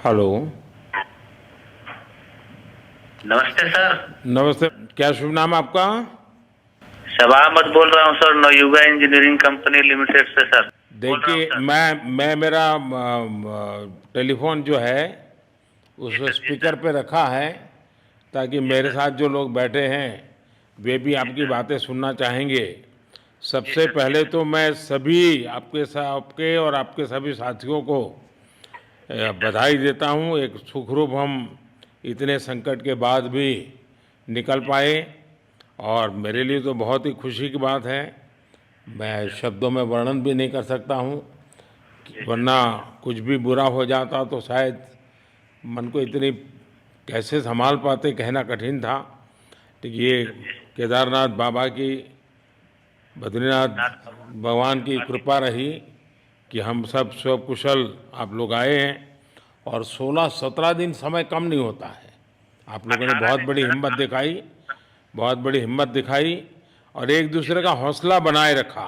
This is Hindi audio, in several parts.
हेलो। नमस्ते सर। नमस्ते। क्या शुभ नाम आपका? शबा अहमद बोल रहा हूँ sir, Navayuga engineering company limited से सर बोल रहा हूँ देखिए, सर। मैं मेरा टेलीफोन जो है जी उस सर, जी स्पीकर सर, पे रखा है ताकि जी मेरे सर, साथ जो लोग बैठे हैं वे भी जी आपकी सर, बातें सुनना चाहेंगे। जी सबसे सर, जी पहले सर, तो मैं सभी आपके और आपके सभी साथियों को जी सर, बधाई देता हूँ। एक सुखरूप हम इतने संकट के बाद भी निकल जी सर, पाए और मेरे लिए तो बहुत ही खुशी की बात है। जी मैं सर, शब्दों में वर्णन भी नहीं कर सकता हूँ, जी सर, वरना कुछ भी बुरा हो जाता तो शायद मन को इतनी कैसे संभाल पाते कहना कठिन था। तो जी ये सर, जी सर, केदारनाथ बाबा की, बद्रीनाथ नाथ बाबा भगवान की आशीष कृपा रही कि हम सब स्वकुशल आप लोग आए हैं। और 16-17 दिन समय कम नहीं होता है। आप लोगों ने 18 बहुत दिन बड़ी सर। हिम्मत दिखाई, बहुत बड़ी हिम्मत दिखाई और एक जी दूसरे का सर, हौसला बनाए रखा।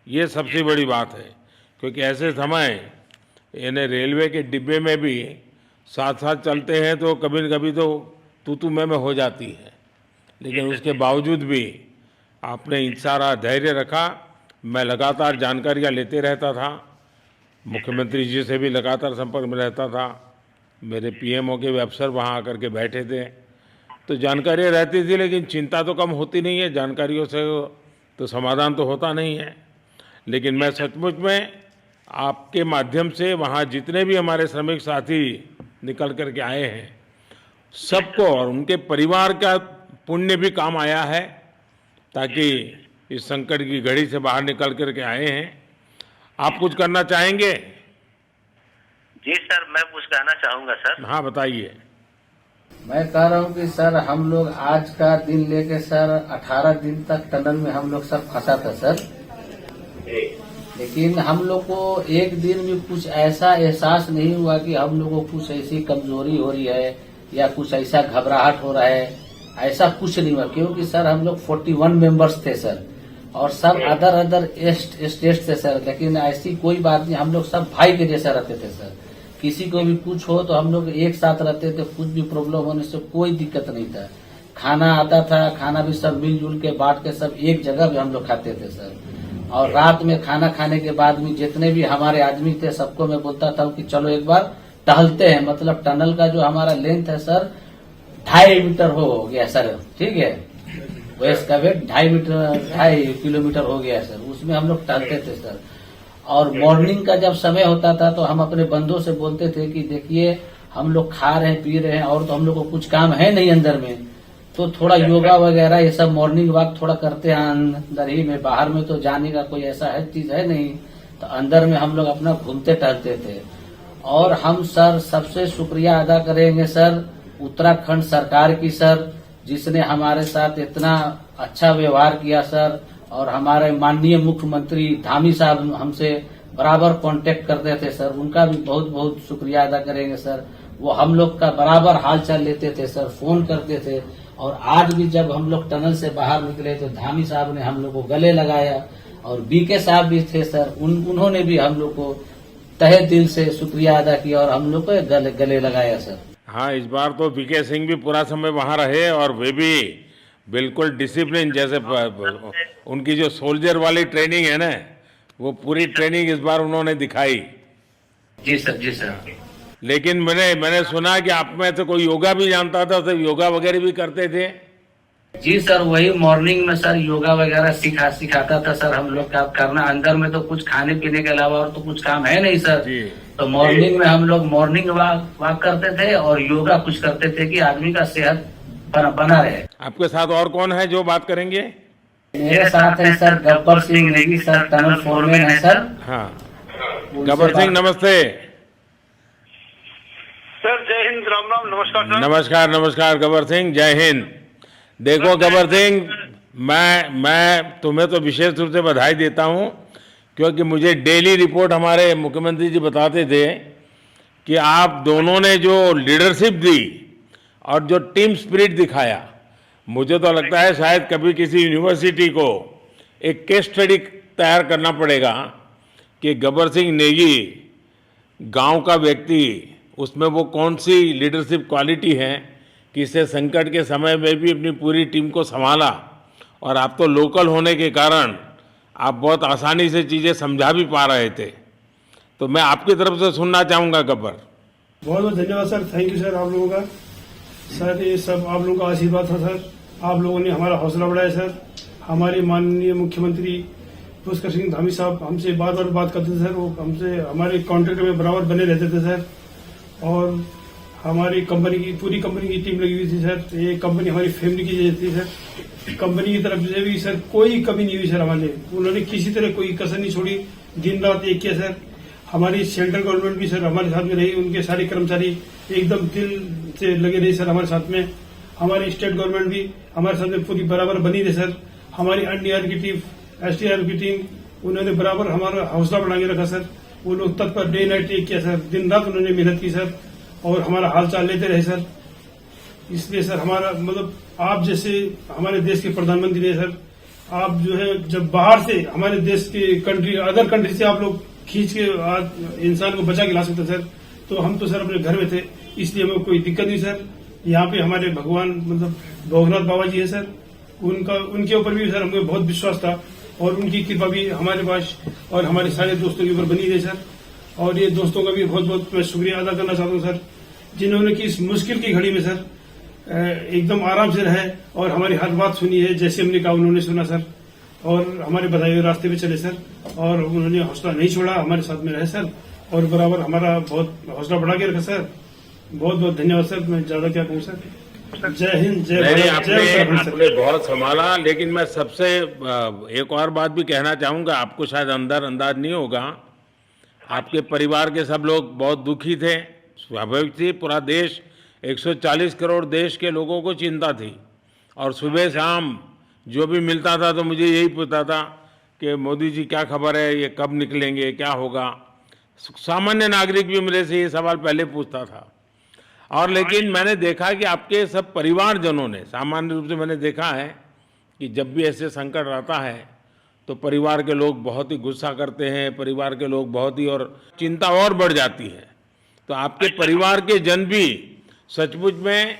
ये जी सबसे सर, बड़ी बात है, क्योंकि जी ऐसे सर, समय यानी रेलवे के डिब्बे में भी साथ साथ जी चलते हैं तो कभी न कभी तो तू मैं हो जाती है, जी लेकिन सर, उसके जी सर, बावजूद भी आपने जी सर, सारा धैर्य रखा। मैं लगातार जी जानकारियाँ लेते रहता था, जी सर, मुख्यमंत्री जी से भी लगातार संपर्क में रहता था, मेरे जी सर, पीएमओ के भी अफसर वहाँ आकर के बैठे थे, तो जी सर, जानकारियाँ रहती थी। लेकिन चिंता तो कम होती नहीं है, जानकारियों से तो समाधान तो होता नहीं है। लेकिन जी मैं सर, सचमुच में आपके माध्यम से वहाँ जितने भी हमारे श्रमिक साथी निकल कर के आए हैं, जी सबको सर, और उनके परिवार का पुण्य भी काम आया है, जी ताकि सर, जी सर, इस संकट की घड़ी से बाहर निकल कर के आए हैं। आप जी कुछ सर, करना चाहेंगे? जी सर, मैं कुछ कहना चाहूँगा सर। हाँ, बताइए। मैं कह रहा हूँ कि सर हम लोग आज का दिन लेके सर 18 दिन तक टनल में हम लोग सब फंसा था सर। लेकिन हम लोग को एक दिन भी कुछ ऐसा एहसास नहीं हुआ कि हम लोग को कुछ ऐसी कमजोरी हो रही है या कुछ ऐसा घबराहट हो रहा है। ऐसा कुछ नहीं हुआ, क्योंकि सर हम लोग 41 मेंबर्स थे सर, और सब अदर अदर स्टेट थे सर। लेकिन ऐसी कोई बात नहीं, हम लोग सब भाई के जैसा रहते थे सर। किसी को भी कुछ हो तो हम लोग एक साथ रहते थे, कुछ भी प्रॉब्लम होने से कोई दिक्कत नहीं था। खाना आता था, खाना भी सब मिलजुल के बांट के सब एक जगह भी हम लोग खाते थे सर। और रात में खाना खाने के बाद भी जितने भी हमारे आदमी थे सबको मैं बोलता था कि चलो एक बार टहलते हैं। मतलब टनल का जो हमारा लेंथ है सर 2.5 मीटर हो गया सर, ठीक है। वेस्ट का वेट 2.5 किलोमीटर हो गया सर, उसमें हम लोग टहलते थे सर। और मॉर्निंग का जब समय होता था तो हम अपने बंदों से बोलते थे कि देखिए हम लोग खा रहे हैं पी रहे हैं और तो हम लोग को कुछ काम है नहीं अंदर में, तो थोड़ा योगा वगैरह ये सब मॉर्निंग वॉक थोड़ा करते हैं अंदर ही में। बाहर में तो जाने का कोई ऐसा है चीज है नहीं, तो अंदर में हम लोग अपना घूमते टहलते थे। और हम सर सबसे शुक्रिया अदा करेंगे सर उत्तराखंड सरकार की सर, जिसने हमारे साथ इतना अच्छा व्यवहार किया सर। और हमारे माननीय मुख्यमंत्री धामी साहब हमसे बराबर कांटेक्ट करते थे सर, उनका भी बहुत बहुत शुक्रिया अदा करेंगे सर। वो हम लोग का बराबर हाल चाल लेते थे सर, फोन करते थे। और आज भी जब हम लोग टनल से बाहर निकले तो धामी साहब ने हम लोग को गले लगाया, और बीके साहब भी थे सर, उन्होंने भी हम लोग को तहे दिल से शुक्रिया अदा किया और हम लोग को गले लगाया सर। हाँ, इस बार तो वीके सिंह भी पूरा समय वहाँ रहे और वे भी बिल्कुल डिसिप्लिन, जैसे उनकी जो सोल्जर वाली ट्रेनिंग है ना, वो पूरी जी सर, ट्रेनिंग इस बार उन्होंने दिखाई। जी सर, जी सर, लेकिन मैंने सुना कि आप में तो कोई योगा भी जानता था, तो योगा वगैरह भी करते थे। जी सर, वही मॉर्निंग में सर योगा वगैरह सिखाता था सर हम लोग का करना। अंदर में तो कुछ खाने पीने के अलावा और तो कुछ काम है नहीं सर। जी। तो मॉर्निंग में हम लोग मॉर्निंग वॉक करते थे और योगा कुछ करते थे कि आदमी का सेहत बना रहे। आपके साथ और कौन है जो बात करेंगे? मेरे साथ है sir Gabbar Singh Negi sir, tunnel foreman है सर। हाँ, उनसे गब्बर सिंह बात- नमस्ते। सर जय हिंद, राम राम, नमस्कार सर। नमस्कार नमस्कार गब्बर सिंह, जय हिंद। देखो गब्बर सिंह, मैं तुम्हें तो विशेष रूप से बधाई देता हूँ, क्योंकि मुझे डेली रिपोर्ट हमारे मुख्यमंत्री जी बताते थे कि आप दोनों ने जो लीडरशिप दी और जो टीम स्पिरिट दिखाया, मुझे तो लगता है शायद कभी किसी यूनिवर्सिटी को एक केस स्टडी तैयार करना पड़ेगा कि गब्बर सिंह नेगी गांव का व्यक्ति उसमें वो कौन सी लीडरशिप क्वालिटी है कि इससे संकट के समय में भी अपनी पूरी टीम को संभाला, और आप तो लोकल होने के कारण आप बहुत आसानी से चीज़ें समझा भी पा रहे थे। तो मैं आपकी तरफ से सुनना चाहूँगा गब्बर। बहुत बहुत धन्यवाद सर, थैंक यू सर आप लोगों का। सर ये सब आप लोगों का आशीर्वाद था सर, आप लोगों ने हमारा हौसला बढ़ाया सर। हमारे माननीय मुख्यमंत्री पुष्कर सिंह धामी साहब हमसे बार बार बात करते थे सर, वो हमसे हमारे कॉन्ट्रैक्ट में बराबर बने रहते थे सर। और हमारी कंपनी की पूरी कंपनी की टीम लगी हुई थी सर, ये कंपनी हमारी फैमिली की जैसी थी सर। कंपनी की तरफ से भी सर कोई कमी नहीं हुई सर हमारे, उन्होंने किसी तरह कोई कसर नहीं छोड़ी, दिन रात एक किया सर। हमारी सेंट्रल गवर्नमेंट भी सर हमारे साथ में रही, उनके सारे कर्मचारी एकदम दिल से लगे रहे सर हमारे साथ में। हमारी स्टेट गवर्नमेंट भी हमारे साथ में पूरी बराबर बनी रही सर। हमारी एनडीआर की टीम, एसडीआर की टीम, उन्होंने बराबर हमारा हौसला बढ़ा के रखा सर। वो लोग तत्पर डे नाइट एक किया सर, दिन रात उन्होंने मेहनत की सर और हमारा हाल चाल लेते रहे सर। इसलिए सर हमारा मतलब आप जैसे हमारे देश के प्रधानमंत्री है सर, आप जो है जब बाहर से हमारे देश के कंट्री अदर कंट्री से आप लोग खींच के इंसान को बचा के ला सकते सर, तो हम तो सर अपने घर में थे, इसलिए हमें कोई दिक्कत नहीं सर। यहाँ पे हमारे भगवान मतलब भोगनाथ बाबा जी है सर, उनके ऊपर भी सर हमें बहुत विश्वास था और उनकी कृपा भी हमारे पास और हमारे सारे दोस्तों के ऊपर बनी रही सर। और ये दोस्तों का भी बहुत बहुत मैं शुक्रिया अदा करना चाहता हूँ सर, जिन्होंने कि इस मुश्किल की घड़ी में सर एकदम आराम से रहे और हमारी हर बात सुनी है, जैसे हमने कहा उन्होंने सुना सर और हमारे बताए हुए रास्ते पे चले सर। और उन्होंने हौसला नहीं छोड़ा, हमारे साथ में रहे सर और बराबर हमारा बहुत हौसला बढ़ा के रखा सर। बहुत बहुत धन्यवाद सर, मैं ज्यादा क्या कहूँ सर। जय हिंद, जय भारत, जय उत्तराखंड सर। आपने बहुत संभाला, लेकिन मैं सबसे एक और बात भी कहना चाहूँगा, आपको शायद अंदाज नहीं होगा, आपके परिवार के सब लोग बहुत दुखी थे, स्वाभाविक थी। पूरा देश 140 करोड़ देश के लोगों को चिंता थी और सुबह शाम जो भी मिलता था तो मुझे यही पूछता था कि मोदी जी क्या खबर है, ये कब निकलेंगे, क्या होगा। सामान्य नागरिक भी मेरे से ये सवाल पहले पूछता था। और लेकिन मैंने देखा कि आपके सब परिवारजनों ने, सामान्य रूप से मैंने देखा है कि जब भी ऐसे संकट आता है तो परिवार के लोग बहुत ही गुस्सा करते हैं, परिवार के लोग बहुत ही, और चिंता और बढ़ जाती है। तो आपके परिवार के जन भी सचमुच में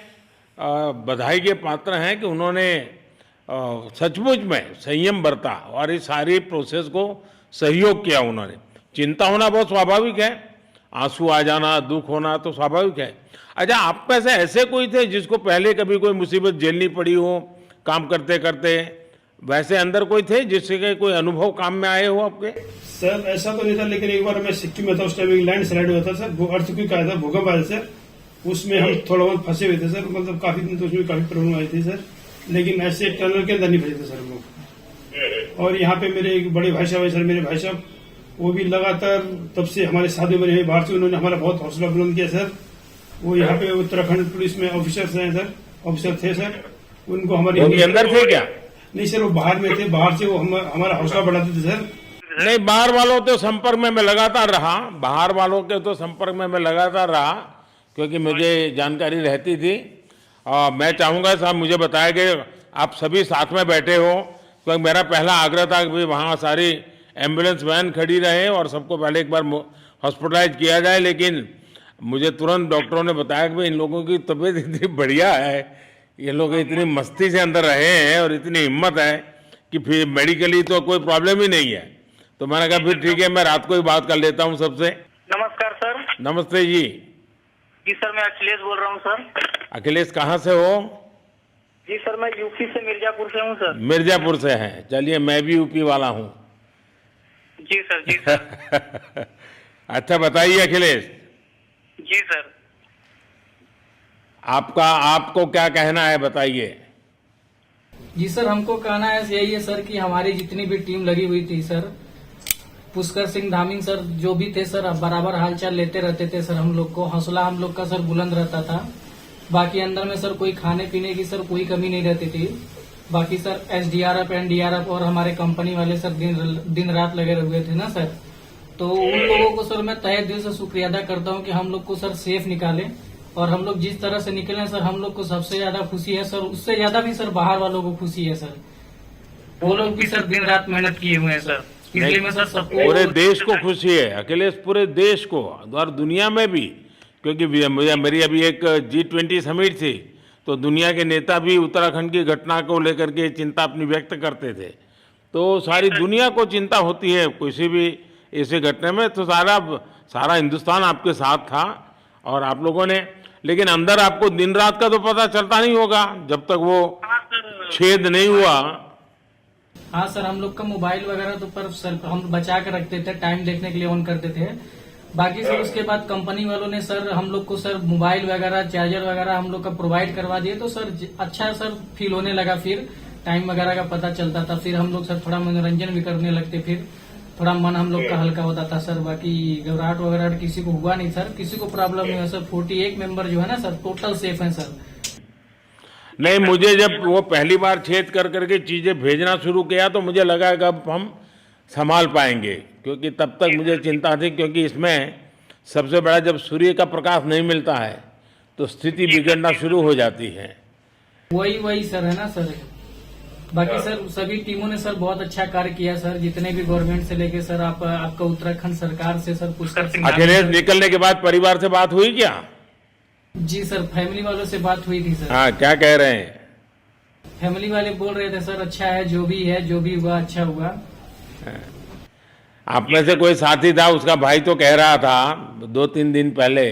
बधाई के पात्र हैं कि उन्होंने सचमुच में संयम बरता और इस सारी प्रोसेस को सहयोग किया उन्होंने। चिंता होना बहुत स्वाभाविक है, आंसू आ जाना, दुख होना तो स्वाभाविक है। अच्छा, आप में से ऐसे कोई थे जिसको पहले कभी कोई मुसीबत झेलनी पड़ी हो काम करते करते? वैसे अंदर कोई थे जिससे कोई अनुभव काम में आए हो आपके? सर ऐसा तो नहीं था, लेकिन एक बार मैं सिक्किम में था, उस टाइम एक लैंड स्लाइड हुआ था सर, वो अर्थक्वेक आया था, भूकंप आया सर, उसमें हम थोड़ा बहुत फंसे हुए थे सर, मतलब काफी दिन तो उसमें काफी प्रॉब्लम आई थी सर, लेकिन ऐसे टनल के अंदर नहीं फंसे थे सर हम लोग। और यहाँ पे मेरे एक बड़े भाई साहब है सर, मेरे भाई साहब वो भी लगातार तब से हमारे साथ में रहे बाहर से, उन्होंने हमारा बहुत हौसला बुलंद किया सर। वो यहाँ पे उत्तराखंड पुलिस में ऑफिसर्स हैं सर, ऑफिसर थे सर, उनको हमारे अंदर थे क्या? नहीं सर, वो बाहर में थे, बाहर से वो हमारा हौसला बढ़ाते थे सर। नहीं, बाहर वालों तो संपर्क में मैं लगातार रहा, बाहर वालों के तो संपर्क में मैं लगातार रहा क्योंकि मुझे जानकारी रहती थी। और मैं चाहूँगा साहब, मुझे बताया कि आप सभी साथ में बैठे हो, तो मेरा पहला आग्रह था कि वहाँ सारी एम्बुलेंस वैन खड़ी रहे और सबको पहले एक बार हॉस्पिटलाइज किया जाए। लेकिन मुझे तुरंत डॉक्टरों ने बताया कि इन लोगों की तबीयत इतनी बढ़िया है, ये लोग इतनी मस्ती से अंदर रहे हैं और इतनी हिम्मत है कि फिर मेडिकली तो कोई प्रॉब्लम ही नहीं है। तो मैंने कहा फिर ठीक है, मैं रात को ही बात कर लेता हूँ सबसे। नमस्कार सर। नमस्ते जी। जी सर, मैं अखिलेश बोल रहा हूँ सर। अखिलेश कहाँ से हो? जी सर, मैं यूपी से मिर्जापुर से हूँ सर। मिर्जापुर से हैं, चलिए मैं भी यूपी वाला हूँ। जी सर, जी सर। अच्छा बताइए अखिलेश, जी सर। आपको क्या कहना है, बताइए। जी सर, हमको कहना है यही है सर कि हमारी जितनी भी टीम लगी हुई थी सर, पुष्कर सिंह धामी सर जो भी थे सर, बराबर हालचाल लेते रहते थे सर, हम लोग को हौसला हम लोग का सर बुलंद रहता था। बाकी अंदर में सर कोई खाने पीने की सर कोई कमी नहीं रहती थी। बाकी सर एसडीआरएफ, एनडीआरएफ और हमारे कंपनी वाले सर दिन रात लगे हुए थे ना सर, तो उन लोगों को सर मैं तहे दिल से शुक्रिया अदा करता हूँ कि हम लोग को सर सेफ निकाले। और हम लोग जिस तरह से निकले सर, हम लोग को सबसे ज्यादा खुशी है सर, उससे ज्यादा भी सर बाहर वालों को खुशी है सर, वो लोग भी सर दिन रात मेहनत किए हुए हैं सर। इसलिए मैं सर सबको, पूरे देश को खुशी है अखिलेश, पूरे देश को और दुनिया में भी, क्योंकि मेरी अभी एक G20 समिट थी, तो दुनिया के नेता भी उत्तराखंड की घटना को लेकर के चिंता अपनी व्यक्त करते थे। तो सारी दुनिया को चिंता होती है किसी भी ऐसे घटने में, तो सारा हिंदुस्तान आपके साथ था और आप लोगों ने, लेकिन अंदर आपको दिन रात का तो पता चलता नहीं होगा जब तक वो छेद नहीं हुआ। हाँ सर, हम लोग का मोबाइल वगैरह तो पर सर हम बचा के रखते थे, टाइम देखने के लिए ऑन करते थे। बाकी सर उसके बाद कंपनी वालों ने सर हम लोग को सर मोबाइल वगैरह, चार्जर वगैरह हम लोग का प्रोवाइड करवा दिए, तो सर अच्छा सर फील होने लगा। फिर टाइम वगैरह का पता चलता था, फिर हम लोग सर थोड़ा मनोरंजन भी करने लगते, फिर थोड़ा मन हम लोग का हल्का होता था सर। बाकी घबराहट वगैरह किसी को हुआ नहीं सर, किसी को प्रॉब्लम नहीं है सर। 41 मेंबर जो है ना सर, टोटल सेफ है सर। नहीं, मुझे जब वो पहली बार छेद कर करके चीज़ें भेजना शुरू किया तो मुझे लगा कि अब हम संभाल पाएंगे, क्योंकि तब तक मुझे चिंता थी, क्योंकि इसमें सबसे बड़ा जब सूर्य का प्रकाश नहीं मिलता है तो स्थिति बिगड़ना शुरू हो जाती है। वही सर है ना सर। बाकी सर सभी टीमों ने सर बहुत अच्छा कार्य किया सर, जितने भी गवर्नमेंट से लेके सर आपका उत्तराखंड सरकार से सर पुष्कर सिंह। अखिलेश निकलने के बाद परिवार से बात हुई क्या? जी सर, फैमिली वालों से बात हुई थी सर। हाँ, क्या कह रहे हैं? फैमिली वाले बोल रहे थे सर अच्छा है, जो भी हुआ अच्छा हुआ। आप में से कोई साथी था, उसका भाई तो कह रहा था 2-3 दिन पहले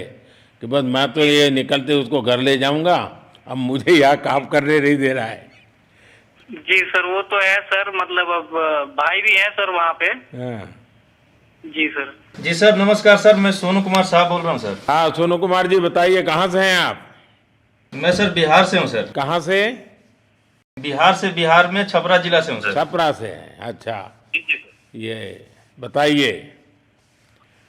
कि बस मैं तो ये निकलते उसको घर ले जाऊंगा, अब मुझे यहाँ काम करने नहीं दे रहा है। जी सर, वो तो है सर, मतलब अब भाई भी है सर वहाँ पे। हाँ। जी सर। जी सर, नमस्कार सर, मैं सोनू कुमार साहब बोल रहा हूँ सर। हाँ, सोनू कुमार जी बताइए, कहाँ से हैं आप? मैं सर बिहार से हूँ सर। कहाँ से? बिहार में छपरा जिला से हूँ सर। छपरा से हैं, अच्छा। ये बताइए।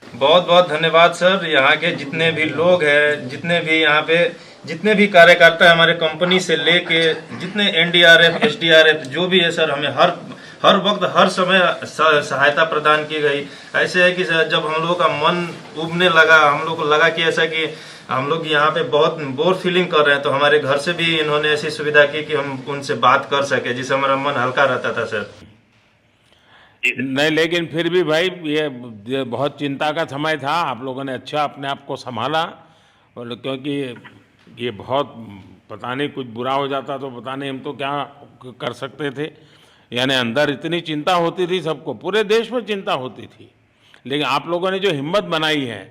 बहुत बहुत धन्यवाद सर। यहाँ के जितने भी लोग हैं, जितने भी यहाँ पे जितने भी कार्यकर्ता हमारे कंपनी से लेके जितने NDRF, SDRF जो भी है सर, हमें हर वक्त हर समय सहायता प्रदान की गई। ऐसे है कि सर जब हम लोगों का मन उबने लगा, हम लोग को लगा कि ऐसा कि हम लोग यहाँ पे बहुत बोर फीलिंग कर रहे हैं, तो हमारे घर से भी इन्होंने ऐसी सुविधा की कि हम उनसे बात कर सके, जिससे हमारा मन हल्का रहता था सर। नहीं, लेकिन फिर भी भाई ये बहुत चिंता का समय था, आप लोगों ने अच्छा अपने आप को संभाला, और क्योंकि ये बहुत पता नहीं कुछ बुरा हो जाता तो पता नहीं हम तो क्या कर सकते थे। यानी अंदर इतनी चिंता होती थी, सबको, पूरे देश में चिंता होती थी, लेकिन आप लोगों ने जो हिम्मत बनाई है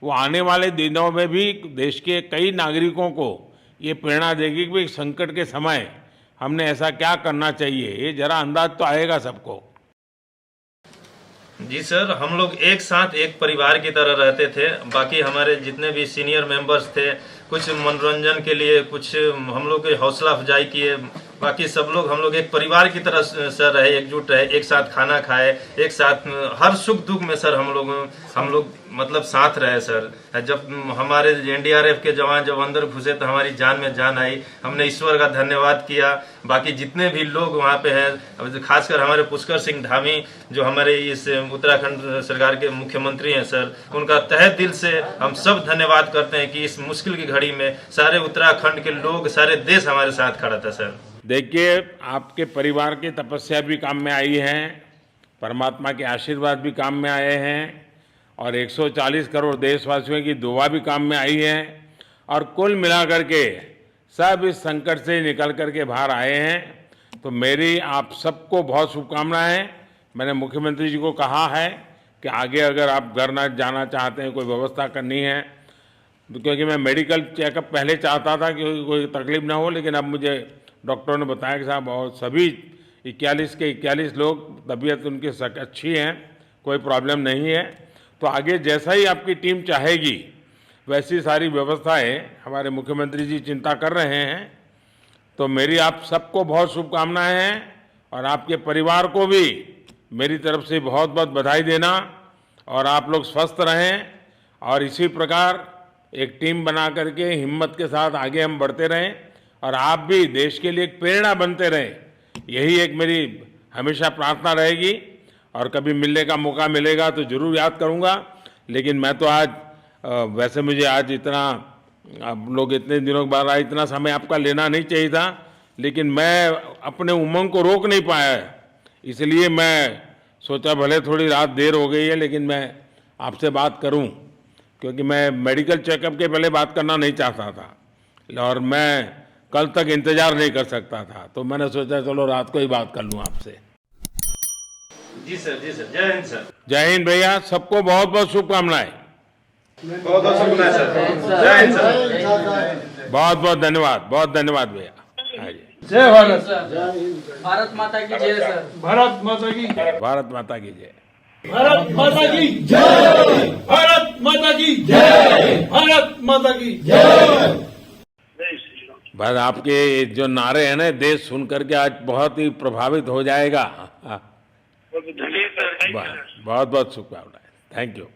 वो आने वाले दिनों में भी देश के कई नागरिकों को ये प्रेरणा देगी कि संकट के समय हमने ऐसा क्या करना चाहिए। ये जरा अंदाज तो आएगा सबको। जी सर, हम लोग एक साथ एक परिवार की तरह रहते थे। बाकी हमारे जितने भी सीनियर मेंबर्स थे, कुछ मनोरंजन के लिए, कुछ हम लोग की हौसला अफजाई किए, बाकी सब लोग हम लोग एक परिवार की तरह सर रहे, एकजुट रहे, एक साथ खाना खाए, एक साथ हर सुख दुख में सर हम लोग मतलब साथ रहे सर। जब हमारे NDRF के जवान जब अंदर घुसे तो हमारी जान में जान आई, हमने ईश्वर का धन्यवाद किया। बाकी जितने भी लोग वहाँ पे हैं, खासकर हमारे पुष्कर सिंह धामी जो हमारे इस उत्तराखंड सरकार के मुख्यमंत्री हैं सर, उनका तहे दिल से हम सब धन्यवाद करते हैं कि इस मुश्किल की घड़ी में सारे उत्तराखंड के लोग, सारे देश हमारे साथ खड़ा था सर। देखिए, आपके परिवार की तपस्या भी काम में आई है, परमात्मा के आशीर्वाद भी काम में आए हैं, और 140 करोड़ देशवासियों की दुआ भी काम में आई है, और कुल मिलाकर के सब इस संकट से निकल करके बाहर आए हैं। तो मेरी आप सबको बहुत शुभकामनाएं। मैंने मुख्यमंत्री जी को कहा है कि आगे अगर आप घर न जाना चाहते हैं, कोई व्यवस्था करनी है, क्योंकि मैं मेडिकल चेकअप पहले चाहता था कि कोई तकलीफ ना हो, लेकिन अब मुझे डॉक्टरों ने बताया कि साहब और सभी 41 के 41 लोग तबीयत उनकी अच्छी है, कोई प्रॉब्लम नहीं है। तो आगे जैसा ही आपकी टीम चाहेगी वैसी सारी व्यवस्थाएं हमारे मुख्यमंत्री जी चिंता कर रहे हैं। तो मेरी आप सबको बहुत शुभकामनाएं हैं, और आपके परिवार को भी मेरी तरफ से बहुत बहुत बधाई देना, और आप लोग स्वस्थ रहें, और इसी प्रकार एक टीम बना करके हिम्मत के साथ आगे हम बढ़ते रहें, और आप भी देश के लिए एक प्रेरणा बनते रहें। यही एक मेरी हमेशा प्रार्थना रहेगी, और कभी मिलने का मौका मिलेगा तो ज़रूर याद करूँगा। लेकिन मैं तो आज वैसे मुझे आज इतना, आप लोग इतने दिनों के बाद आए, इतना समय आपका लेना नहीं चाहिए था, लेकिन मैं अपने उमंग को रोक नहीं पाया, इसलिए मैं सोचा भले थोड़ी रात देर हो गई है लेकिन मैं आपसे बात करूं। क्योंकि मैं मेडिकल चेकअप के पहले बात करना नहीं चाहता था और मैं कल तक इंतजार नहीं कर सकता था, तो मैंने सोचा चलो रात को ही बात कर लूं आपसे। जी सर जय हिंद सर। जय हिंद भैया, सबको बहुत बहुत शुभकामनाएं। बहुत बहुत शुभकामनाएं सर। जय हिंद सर। बहुत बहुत धन्यवाद भैया। हाँ जी, जय भारत। भारत माता की जय सर। भारत माता की भारत माता की जय। भारत माता की जय। भारत माता की जय। भारत माता की जय। बस आपके जो नारे हैं ना, देश सुन करके आज बहुत ही प्रभावित हो जाएगा। जी सर। बहुत बहुत शुभकामनाएं। Thank you.